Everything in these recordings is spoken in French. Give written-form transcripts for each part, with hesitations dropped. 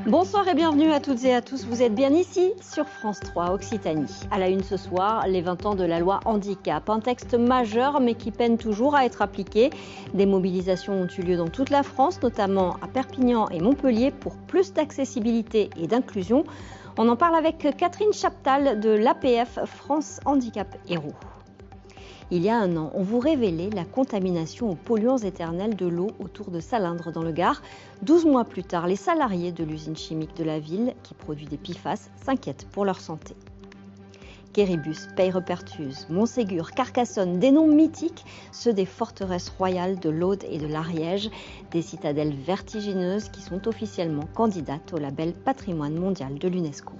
Bonsoir et bienvenue à toutes et à tous. Vous êtes bien ici sur France 3 Occitanie. À la une ce soir, les 20 ans de la loi handicap. Un texte majeur mais qui peine toujours à être appliqué. Des mobilisations ont eu lieu dans toute la France, notamment à Perpignan et Montpellier pour plus d'accessibilité et d'inclusion. On en parle avec Catherine Chaptal de l'APF France Handicap Héros. Il y a un an, on vous révélait la contamination aux polluants éternels de l'eau autour de Salindre dans le Gard. 12 mois plus tard, les salariés de l'usine chimique de la ville, qui produit des PFAS, s'inquiètent pour leur santé. Quéribus, Peyrepertuse, Montségur, Carcassonne, des noms mythiques, ceux des forteresses royales de l'Aude et de l'Ariège, des citadelles vertigineuses qui sont officiellement candidates au label Patrimoine mondial de l'UNESCO.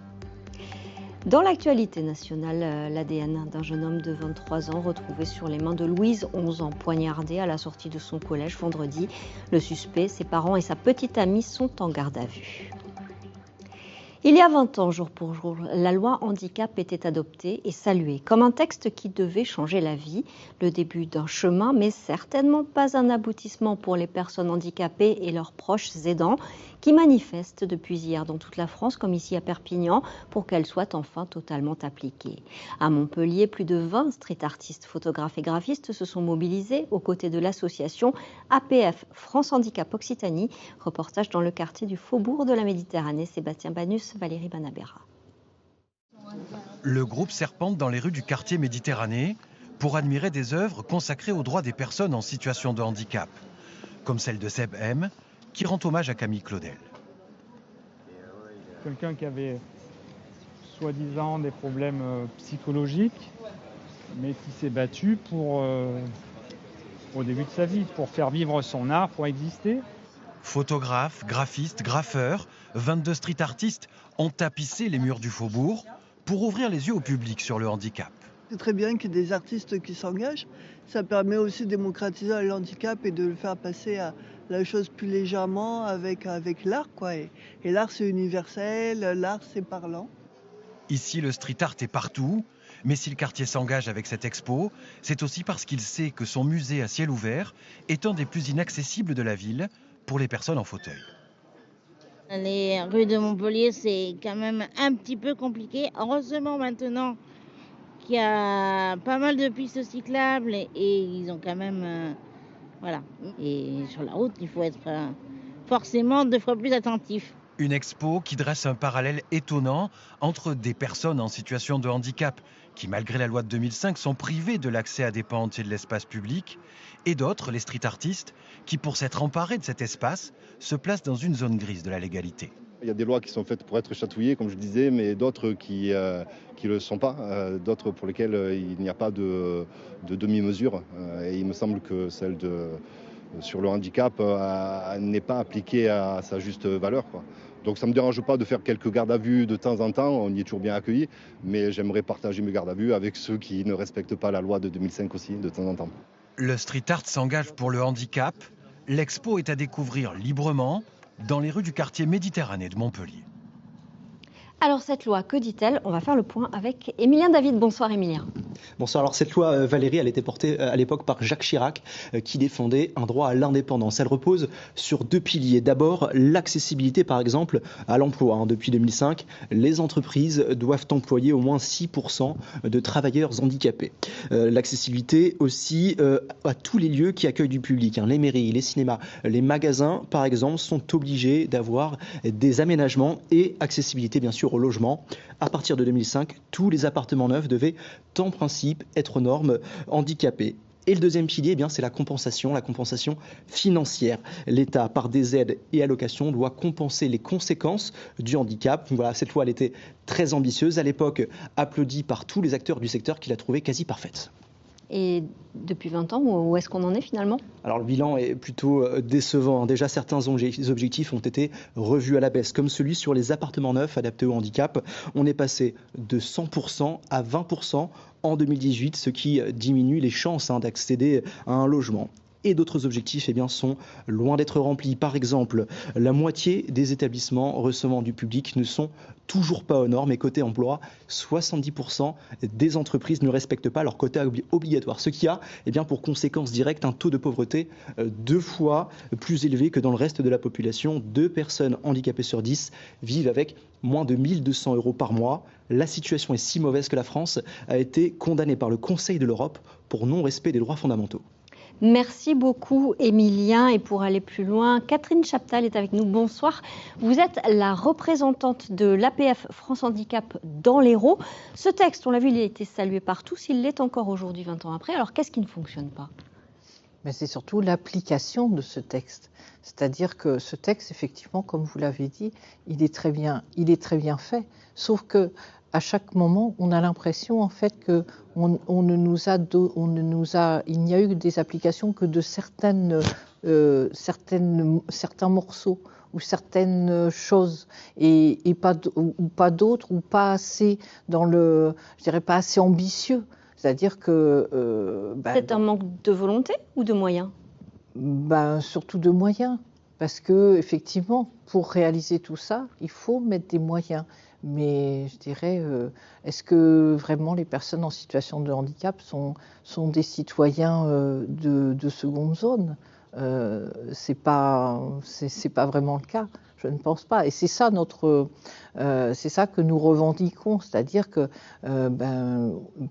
Dans l'actualité nationale, l'ADN d'un jeune homme de 23 ans retrouvé sur les mains de Louise, 11 ans, poignardé à la sortie de son collège vendredi. Le suspect, ses parents et sa petite amie sont en garde à vue. Il y a 20 ans, jour pour jour, la loi handicap était adoptée et saluée comme un texte qui devait changer la vie. Le début d'un chemin, mais certainement pas un aboutissement pour les personnes handicapées et leurs proches aidants qui manifestent depuis hier dans toute la France, comme ici à Perpignan, pour qu'elle soit enfin totalement appliquée. À Montpellier, plus de 20 street artistes, photographes et graphistes se sont mobilisés aux côtés de l'association APF France Handicap Occitanie. Reportage dans le quartier du Faubourg de la Méditerranée. Sébastien Banus, Valérie Banabera. Le groupe serpente dans les rues du quartier Méditerranée pour admirer des œuvres consacrées aux droits des personnes en situation de handicap, comme celle de Seb M, qui rend hommage à Camille Claudel. Quelqu'un qui avait soi-disant des problèmes psychologiques, mais qui s'est battu au début de sa vie, pour faire vivre son art, pour exister. Photographes, graphistes, graffeurs, 22 street artistes ont tapissé les murs du Faubourg pour ouvrir les yeux au public sur le handicap. C'est très bien qu'il y ait des artistes qui s'engagent. Ça permet aussi de démocratiser le handicap et de le faire passer à la chose plus légèrement avec l'art, quoi. Et l'art, c'est universel, l'art, c'est parlant. Ici, le street art est partout. Mais si le quartier s'engage avec cette expo, c'est aussi parce qu'il sait que son musée à ciel ouvert est un des plus inaccessibles de la ville pour les personnes en fauteuil. Les rues de Montpellier, c'est quand même un petit peu compliqué. Heureusement maintenant qu'il y a pas mal de pistes cyclables et ils ont quand même... voilà. Et sur la route, il faut être forcément 2 fois plus attentif. Une expo qui dresse un parallèle étonnant entre des personnes en situation de handicap qui, malgré la loi de 2005, sont privées de l'accès à des pans entiers de l'espace public, et d'autres, les street artistes, qui, pour s'être emparés de cet espace, se placent dans une zone grise de la légalité. Il y a des lois qui sont faites pour être chatouillées, comme je disais, mais d'autres qui ne le sont pas, d'autres pour lesquelles il n'y a pas de demi-mesure. Et il me semble que celle sur le handicap n'est pas appliquée à sa juste valeur, quoi. Donc ça ne me dérange pas de faire quelques gardes à vue de temps en temps, on y est toujours bien accueilli, mais j'aimerais partager mes gardes à vue avec ceux qui ne respectent pas la loi de 2005 aussi, de temps en temps. Le street art s'engage pour le handicap. L'expo est à découvrir librement dans les rues du quartier Méditerranée de Montpellier. Alors cette loi, que dit-elle? On va faire le point avec Émilien David. Bonsoir Émilien. Bonsoir. Alors cette loi, Valérie, elle était portée à l'époque par Jacques Chirac qui défendait un droit à l'indépendance. Elle repose sur 2 piliers. D'abord, l'accessibilité par exemple à l'emploi. Depuis 2005, les entreprises doivent employer au moins 6% de travailleurs handicapés. L'accessibilité aussi à tous les lieux qui accueillent du public. Les mairies, les cinémas, les magasins par exemple sont obligés d'avoir des aménagements et accessibilité bien sûr au logement. À partir de 2005, tous les appartements neufs devaient en principe être aux normes handicapées. Et le deuxième pilier, c'est la compensation financière. L'État, par des aides et allocations, doit compenser les conséquences du handicap. Donc voilà, cette loi, elle était très ambitieuse. À l'époque, applaudie par tous les acteurs du secteur qui la trouvaient quasi parfaite. Et depuis 20 ans, où est-ce qu'on en est finalement? Alors le bilan est plutôt décevant. Déjà, certains objectifs ont été revus à la baisse, comme celui sur les appartements neufs adaptés au handicap. On est passé de 100% à 20% en 2018, ce qui diminue les chances d'accéder à un logement. et d'autres objectifs sont loin d'être remplis. Par exemple, la moitié des établissements recevant du public ne sont toujours pas aux normes et côté emploi, 70% des entreprises ne respectent pas leur quota obligatoire, ce qui a pour conséquence directe un taux de pauvreté 2 fois plus élevé que dans le reste de la population. 2 personnes handicapées sur 10 vivent avec moins de 1 200 € par mois. La situation est si mauvaise que la France a été condamnée par le Conseil de l'Europe pour non-respect des droits fondamentaux. Merci beaucoup, Émilien. Et pour aller plus loin, Catherine Chaptal est avec nous. Bonsoir. Vous êtes la représentante de l'APF France Handicap dans l'Hérault. Ce texte, on l'a vu, il a été salué par tous. Il l'est encore aujourd'hui, 20 ans après. Alors, qu'est-ce qui ne fonctionne pas ? Mais c'est surtout l'application de ce texte. C'est-à-dire que ce texte, effectivement, comme vous l'avez dit, il est très bien fait. Sauf que à chaque moment, on a l'impression en fait que il n'y a eu des applications que de certains morceaux ou certaines choses et pas d'autres ou pas assez pas assez ambitieux. C'est-à-dire que c'est un manque de volonté ou de moyens ? Surtout de moyens, parce que effectivement, pour réaliser tout ça, il faut mettre des moyens. Mais je dirais, est-ce que vraiment les personnes en situation de handicap sont des citoyens de seconde zone ? C'est pas vraiment le cas. Je ne pense pas. Et c'est ça c'est ça que nous revendiquons, c'est-à-dire que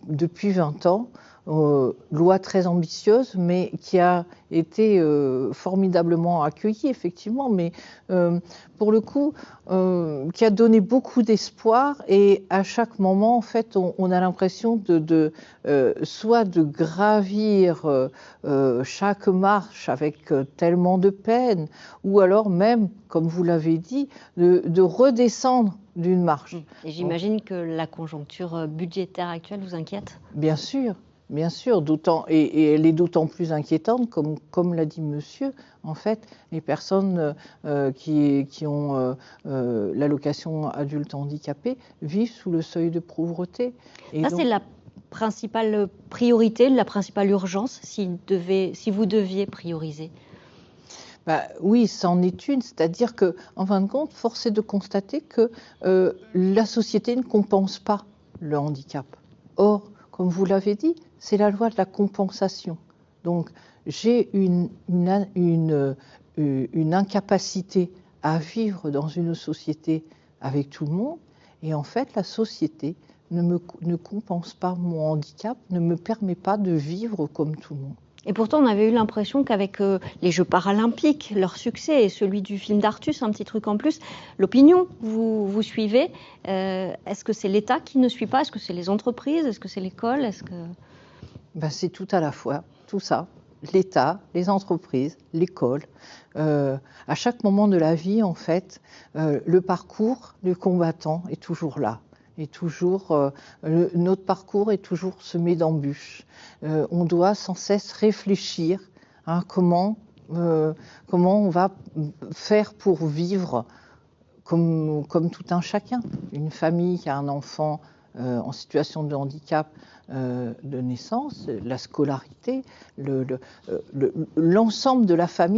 depuis 20 ans, loi très ambitieuse, mais qui a été formidablement accueillie, effectivement, mais pour le coup, qui a donné beaucoup d'espoir. Et à chaque moment, en fait, on a l'impression soit de gravir chaque marche avec tellement de peine, ou alors même, comme vous l'avez dit, de redescendre d'une marche. Et j'imagine que la conjoncture budgétaire actuelle vous inquiète ? Bien sûr, d'autant, et elle est d'autant plus inquiétante, comme l'a dit monsieur, en fait, les personnes qui ont l'allocation adulte handicapé vivent sous le seuil de pauvreté. Et ça, c'est la principale priorité, la principale urgence, si vous deviez prioriser ? Oui, c'en est une, c'est-à-dire qu'en fin de compte, force est de constater que la société ne compense pas le handicap. Or, comme vous l'avez dit, c'est la loi de la compensation. Donc, j'ai une incapacité à vivre dans une société avec tout le monde, et en fait, la société ne compense pas mon handicap, ne me permet pas de vivre comme tout le monde. Et pourtant, on avait eu l'impression qu'avec les Jeux paralympiques, leur succès et celui du film d'Artus, un petit truc en plus, l'opinion, vous suivez. Est-ce que c'est l'État qui ne suit pas ? Est-ce que c'est les entreprises ? Est-ce que c'est l'école ? C'est tout à la fois, tout ça. L'État, les entreprises, l'école. À chaque moment de la vie, en fait, le parcours du combattant est toujours là. Et toujours, notre parcours est toujours semé d'embûches. On doit sans cesse réfléchir comment on va faire pour vivre comme tout un chacun. Une famille qui a un enfant en situation de handicap de naissance, la scolarité, l'ensemble de la famille